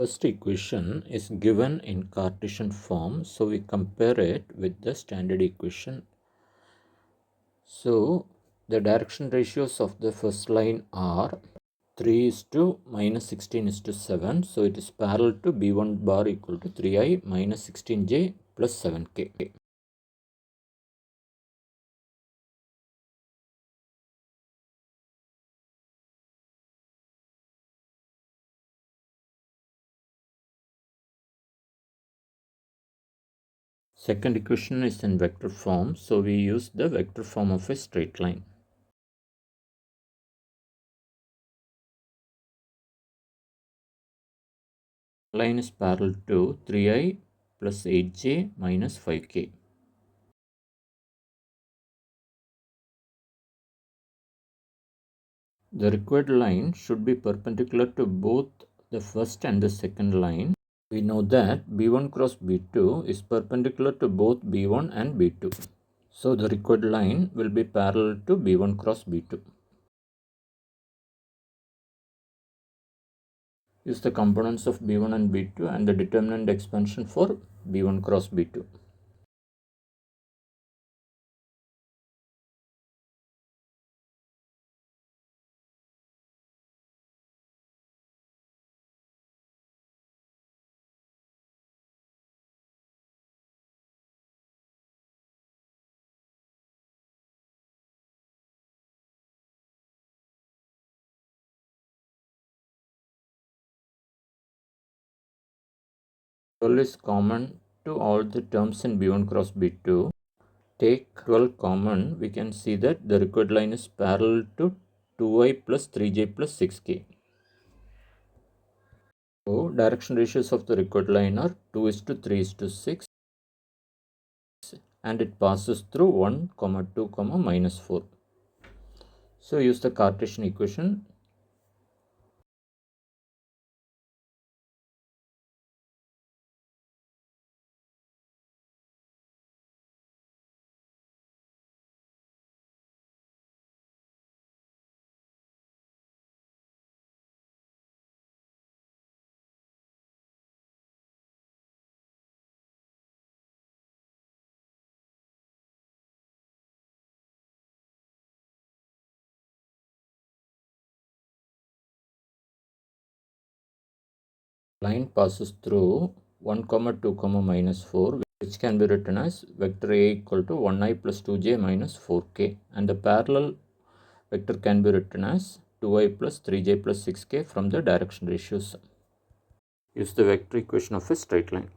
First equation is given in Cartesian form, so we compare it with the standard equation. So the direction ratios of the first line are 3 is to minus 16 is to 7. So it is parallel to B1 bar equal to 3i minus 16j plus 7k. Second equation is in vector form, so we use the vector form of a straight line. Line is parallel to 3i plus 8j minus 5k. The required line should be perpendicular to both the first and the second line. We know that B1 cross B2 is perpendicular to both B1 and B2. So the required line will be parallel to B1 cross B2. Use the components of B1 and B2 and the determinant expansion for B1 cross B2. Twelve is common to all the terms in B1 cross B2. Take 12 common, we can see that the required line is parallel to 2i plus 3j plus 6k. So direction ratios of the required line are 2 is to 3 is to 6, and it passes through 1, 2, minus 4. So use the Cartesian equation. Line passes through 1, 2, minus 4, which can be written as vector A equal to 1i plus 2j minus 4k, and the parallel vector can be written as 2i plus 3j plus 6k from the direction ratios. Use the vector equation of a straight line.